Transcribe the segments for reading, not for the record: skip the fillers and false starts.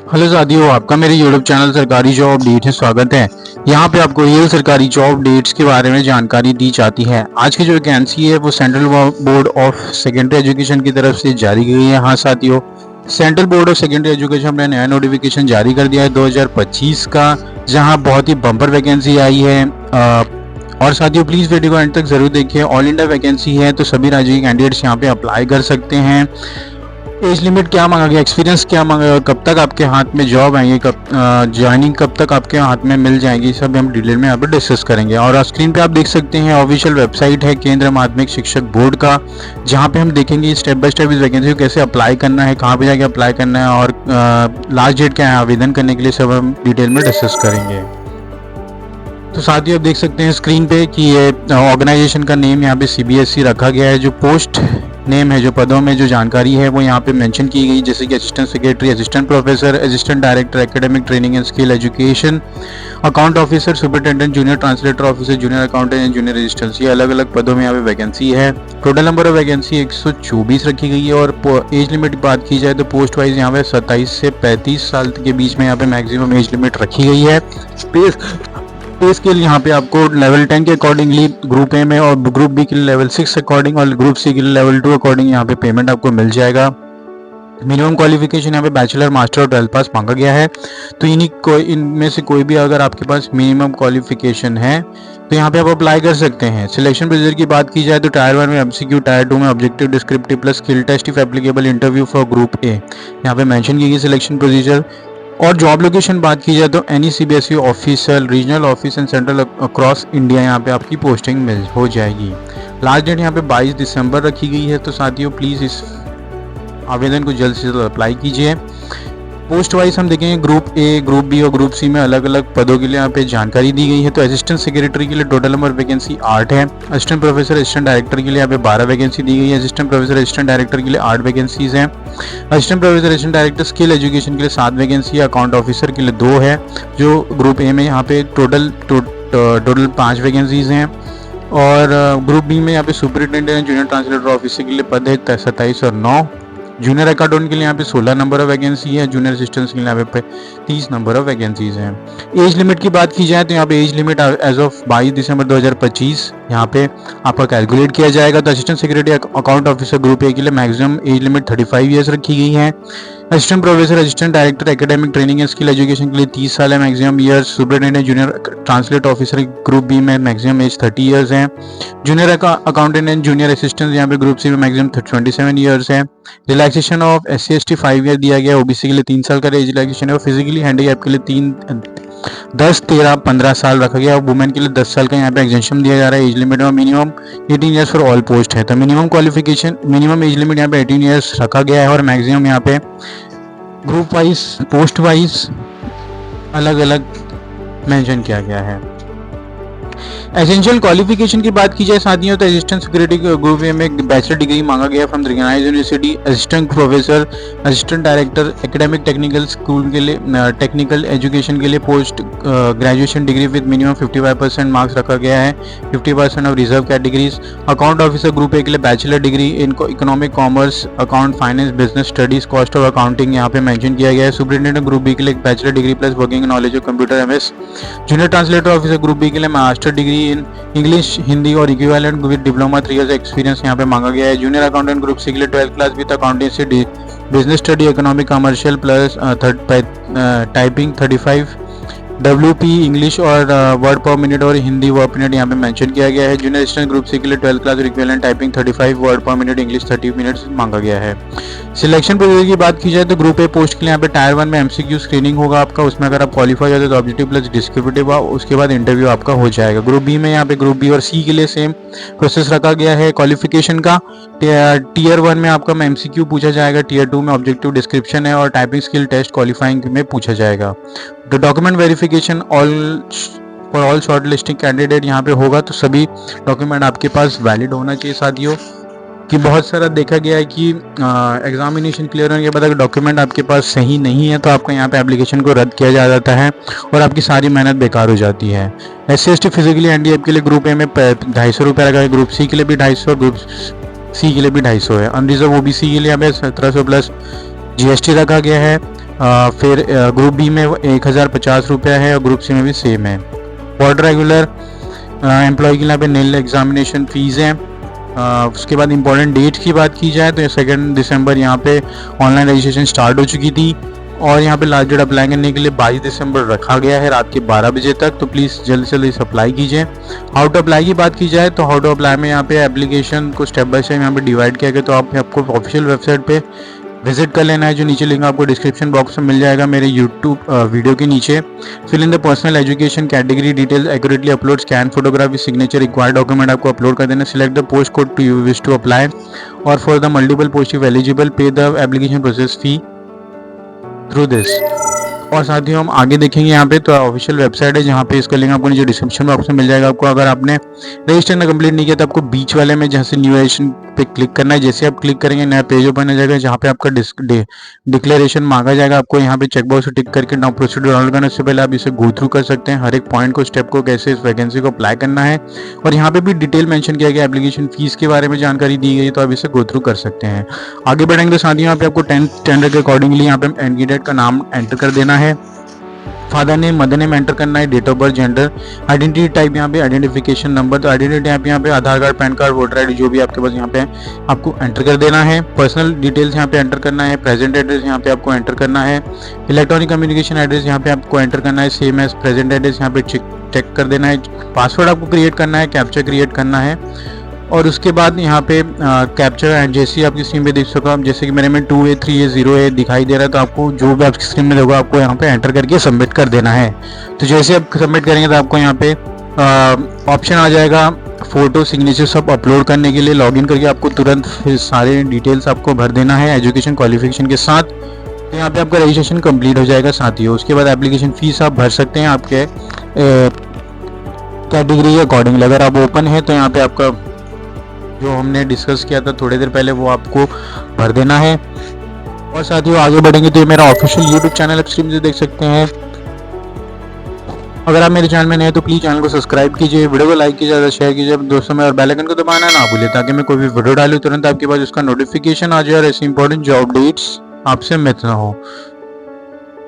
Hello साथियों, आपका मेरे यूट्यूब चैनल सरकारी जॉब अपडेट में स्वागत है। यहाँ पे आपको रियल सरकारी जॉब अपडेट्स के बारे में जानकारी दी जाती है। आज की जो वैकेंसी है वो central board of secondary education की तरफ से जारी की गई है। हाँ साथियों, central board of secondary education ने नया नोटिफिकेशन जारी कर दिया है 2025 का, जहाँ बहुत ही बम्पर वैकेंसी आई है। और साथियों प्लीज़ वीडियो को एंड तक जरूर देखिए। ऑल इंडिया वैकेंसी है तो सभी राज्य के कैंडिडेट्स यहाँ पे अप्लाई कर सकते हैं। एज लिमिट क्या मांगा गया, एक्सपीरियंस क्या मांगा गया और कब तक आपके हाथ में जॉब आएंगे, कब ज्वाइनिंग कब तक आपके हाथ में मिल जाएगी, सब हम डिटेल में यहाँ पर डिस्कस करेंगे। और स्क्रीन पे आप देख सकते हैं ऑफिशियल वेबसाइट है केंद्र माध्यमिक शिक्षक बोर्ड का, जहाँ पे हम देखेंगे स्टेप बाय स्टेप इस वैकेंसी को कैसे अप्लाई करना है, कहाँ पे जाके अप्लाई करना है और लास्ट डेट क्या है आवेदन करने के लिए, सब हम डिटेल में डिस्कस करेंगे। तो साथियों आप देख सकते हैं स्क्रीन पे कि ये ऑर्गेनाइजेशन का नेम यहाँ पे CBSE रखा गया है। जो पोस्ट नेम है, जो पदों में जो जानकारी है वो यहाँ पे मेंशन की गई, जैसे कि assistant secretary, assistant professor, assistant director academic training and skill education, account officer, superintendent, junior translator officer, junior accountant and junior registrant, ये अलग अलग पदों में यहाँ पे वैकेंसी है। टोटल नंबर ऑफ वैकेंसी 124 रखी गई है। और एज लिमिट की बात की जाए तो पोस्ट वाइज यहाँ पे 27 से 35 साल के बीच में यहाँ पे मैक्सिमम एज लिमिट रखी गई है। पे स्केल यहाँ पे आपको लेवल 10 के अकॉर्डिंगली ग्रुप ए में, और ग्रुप बी के लिए लेवल 6 अकॉर्डिंग, और ग्रुप सी के लिए लेवल 2 अकॉर्डिंग यहाँ पे पेमेंट आपको मिल जाएगा। मिनिमम क्वालिफिकेशन यहाँ पे बैचलर, मास्टर और 12th पास मांगा गया है। तो इनमें से कोई भी अगर आपके पास मिनिमम क्वालिफिकेशन है तो यहाँ पे आप अप्लाई कर सकते हैं। सिलेक्शन प्रोसीजर की बात की जाए तो टायर 1 में MCQ, टायर 2 में objective descriptive plus skill test if applicable, interview for group A यहाँ पे मेंशन की गई सिलेक्शन प्रोसीजर। और जॉब लोकेशन बात की जाए तो any CBSE officer, regional office and central across India यहाँ पे आपकी पोस्टिंग मिल हो जाएगी। लास्ट डेट यहाँ पे 22 दिसंबर रखी गई है। तो साथियों प्लीज़ इस आवेदन को जल्द से जल्द अप्लाई कीजिए। पोस्ट वाइज हम देखेंगे ग्रुप ए, ग्रुप बी और ग्रुप सी में अलग अलग पदों के लिए यहाँ पे जानकारी दी गई है। तो असिस्टेंट सेक्रेटरी के लिए टोटल नंबर वैकेंसी 8 है। असिस्टेंट प्रोफेसर, असिस्टेंट डायरेक्टर के लिए यहाँ पे 12 वैकेंसी दी गई है। असिस्टेंट प्रोफेसर, असिस्टेंट डायरेक्टर के लिए 8 वैकेंसीज हैं। Assistant professor, assistant director skill education के लिए 7 वैकेंसी है। अकाउंट ऑफिसर के लिए 2 है। जो ग्रुप ए में यहाँ पे टोटल 5 वैकेंसीज हैं। और ग्रुप बी में यहाँ पे सुपरिटेंडेंट जूनियर ट्रांसलेटर ऑफिसर के लिए पद है 27 और 9। जूनियर अकाउंटेंट के लिए यहाँ पे 16 नंबर ऑफ वैकेंसी है। जूनियर असिस्टेंट्स के लिए यहाँ पे 30 नंबर ऑफ वैकेंसीज हैं। एज लिमिट की बात की जाए तो यहाँ पे एज लिमिट एज ऑफ 22 दिसंबर 2025 यहाँ पे आपका कैलकुलेट किया जाएगा। तो assistant secretary account officer group A के लिए मैक्सिमम एज लिमिट 35 ईयर्स रखी गई है। Assistant professor, assistant director academic training and skill education के लिए 30 साल है maximum years. Superintendent junior translate officer group B में मैक्सिमम एज 30 ईयर्स है। Junior accountant and junior assistant यहाँ पे ग्रुप सी में मैक्सिमम 27 ईयर्स है। Relaxation of SC ST 5 year दिया गया है। OBC के लिए 3 साल का एज रिलैक्सेशन है। और फिजिकली हैंडीकैप के लिए 10, 13, 15 साल रखा गया। और वुमेन के लिए 10 साल का यहाँ पे एग्जेंशन दिया जा रहा है एज लिमिट में। Minimum 18 years for all post है। तो minimum qualification, minimum age limit यहाँ पे 18 ईयर्स रखा गया है। और मैक्सिमम यहाँ पे ग्रुप वाइज, पोस्ट वाइज अलग अलग मेंशन किया गया है। एसेंशियल क्वालिफिकेशन की बात की जाए साथियों तो असिस्टेंट सेक्रेटरी ग्रुप ए में बैचलर डिग्री मांगा गया from recognised university. Assistant professor, assistant director academic technical school के लिए, टेक्निकल एजुकेशन के लिए post graduation degree with minimum 55% marks रखा गया है। 50% of reserve categories. Account officer group A के लिए bachelor degree in economic commerce, account, finance, business studies, cost of accounting यहाँ पे मेंशन किया गया है। सुपरिटेंडेंट ग्रुप बी के लिए bachelor degree plus working knowledge of computer MS। Junior translator officer group B के लिए master degree in English, Hindi और equivalent with diploma 3 years experience यहाँ पे मांगा गया है। जूनियर अकाउंटेंट ग्रुप सी के लिए 12th class with accountancy, business study, economic, commercial plus typing 35 WP English और वर्ड पर मिनट और हिंदी वर्ड पर मिनट यहाँ पे मेंशन किया गया है। जूनियर असिस्टेंट ग्रुप सी के लिए 12th क्लास और इक्विवेलेंट टाइपिंग 35 वर्ड पर मिनट, इंग्लिश 30 मिनट्स मांगा गया है। सिलेक्शन प्रोसीजर की बात की जाए तो ग्रुप ए पोस्ट के लिए यहाँ पे टायर 1 में MCQ स्क्रीनिंग होगा आपका। उसमें अगर आप क्वालिफाई हो जाते तो ऑब्जेक्टिव प्लस डिस्क्रिप्टिव, उसके बाद इंटरव्यू आपका हो जाएगा। ग्रुप बी में यहाँ पे ग्रुप बी और सी के लिए सेम प्रोसेस रखा गया है क्वालिफिकेशन का। टीयर 1 में आपका MCQ पूछा जाएगा। टीयर 2 में ऑब्जेक्टिव डिस्क्रिप्शन है और टाइपिंग स्किल टेस्ट क्वालिफाइंग में पूछा जाएगा। The document verification for all short listing candidate यहाँ पे होगा। तो सभी डॉक्यूमेंट आपके पास वैलिड होना चाहिए साथियों। कि बहुत सारा देखा गया है कि एग्जामिनेशन क्लियर होने के बाद अगर डॉक्यूमेंट आपके पास सही नहीं है तो आपका यहाँ पे एप्लीकेशन को रद्द किया जा जाता है और आपकी सारी मेहनत बेकार हो जाती है। SC ST फिजिकली हैंडीकैप के लिए ग्रुप ए में 250 रुपये लगा है। ग्रुप सी के लिए भी 250, ग्रुप सी के लिए भी 250 है। अनरिजर्व OBC के लिए हमें 1700 प्लस GST रखा गया है। फिर ग्रुप बी में 1050 रुपया है और ग्रुप सी में भी सेम है। फॉर रेगुलर एम्प्लॉय के लिए यहाँ पे नील एग्जामिनेशन फीस है। उसके बाद इंपॉर्टेंट डेट की बात की जाए तो 2 दिसंबर यहाँ पे ऑनलाइन रजिस्ट्रेशन स्टार्ट हो चुकी थी और यहाँ पे लास्ट डेट अप्लाई करने के लिए 22 दिसंबर रखा गया है रात के 12 बजे तक। तो प्लीज़ जल्दी से जल्दी अप्लाई कीजिए। हाउ टू अप्लाई की बात की जाए तो हाउ टू अप्लाई में यहाँ पे एप्लीकेशन को स्टेप बाय स्टेप यहाँ पे डिवाइड किया गया। तो आपको ऑफिशियल वेबसाइट पे विजिट कर लेना है, जो नीचे लिंक आपको डिस्क्रिप्शन बॉक्स में मिल जाएगा मेरे यूट्यूब वीडियो के नीचे। Fill in the personal education category details accurately upload scan photography signature required document आपको अपलोड कर देना। Select the post code to you wish to apply और for the multiple post if eligible pay the application process fee through this. और साथियों हम आगे देखेंगे यहाँ पे तो ऑफिशियल वेबसाइट है जहाँ पे इसका लिंक आपको नीचे डिस्क्रिप्शन बॉक्स में मिल जाएगा। आपको अगर आपने रजिस्टर कंप्लीट नहीं किया तो आपको बीच वाले में जहाँ से न्यू एडिशन पे क्लिक करना है। जैसे आप क्लिक करेंगे नया पेज ओपन हो जाएगा जहाँ पे आपका डिक्लेरेशन मांगा जाएगा। आपको यहाँ पे चेकबॉक्स टिक करके नाउ प्रोसीड डाउनलोड करने से पहले आप इसे गो थ्रू कर सकते हैं, हर एक पॉइंट को स्टेप को कैसे इस वैकेंसी को अप्लाई करना है। और यहाँ पे भी डिटेल मेंशन किया गया, एप्लीकेशन फीस के बारे में जानकारी दी गई, तो आप इसे गो थ्रू कर सकते हैं। आगे बढ़ेंगे तो साथियों यहाँ पे आपको 10th स्टैंडर्ड के अकॉर्डिंगली यहाँ पे कैंडिडेट का नाम एंटर कर देना है, father name mother name enter करना है, date of birth gender, identity type यहाँ पे आइडेंटिफिकेशन नंबर, तो आइडेंटिटी टाइप यहाँ पे Aadhaar card PAN card voter ID जो भी आपके पास यहाँ पे आपको एंटर कर देना है। पर्सनल डिटेल्स यहाँ पे एंटर करना है, प्रेजेंट एड्रेस यहाँ पे आपको एंटर करना है, इलेक्ट्रॉनिक कम्युनिकेशन एड्रेस यहाँ पे आपको एंटर करना है सेम एज प्रेजेंट एड्रेस यहाँ पे चेक कर देना है। पासवर्ड आपको क्रिएट करना है, कैप्चा क्रिएट करना है और उसके बाद यहाँ पे कैप्चर जैसे आपकी स्क्रीन पे देख सको आप, जैसे कि मेरे में 2A 3A 0A दिखाई दे रहा है, तो आपको जो भी आपकी स्क्रीन में होगा आपको यहाँ पे एंटर करके सबमिट कर देना है। तो जैसे आप सबमिट करेंगे तो आपको यहाँ पे ऑप्शन आ जाएगा फोटो सिग्नेचर सब अपलोड करने के लिए। लॉगिन करके आपको तुरंत सारे डिटेल्स आपको भर देना है एजुकेशन क्वालिफिकेशन के साथ। तो यहाँ पे आपका रजिस्ट्रेशन कंप्लीट हो जाएगा साथियों। उसके बाद एप्लीकेशन फीस आप भर सकते हैं आपके कैटेगरी के अकॉर्डिंगली। अगर आप ओपन है तो यहाँ पे आपका जो हमने डिस्कस किया था थोड़ी देर पहले वो आपको भर देना है। और साथियों आगे बढ़ेंगे तो ये मेरा ऑफिशियल यूट्यूब चैनल आप स्क्रीन से देख सकते हैं। अगर आप मेरे चैनल में नए हैं तो प्लीज़ चैनल को सब्सक्राइब कीजिए, वीडियो को लाइक कीजिए, शेयर कीजिए अपने दोस्तों में और बेल आइकन को दबाना ना भूलिए ताकि मैं कोई भी वीडियो डालूं तुरंत आपके पास उसका नोटिफिकेशन आ जाए और ऐसी इंपॉर्टेंट जॉब अपडेट्स आपसे मिस ना हो।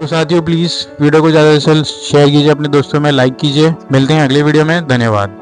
तो साथियों प्लीज़ वीडियो को ज़्यादा से ज़्यादा शेयर कीजिए अपने दोस्तों में, लाइक कीजिए। मिलते हैं अगले वीडियो में, धन्यवाद।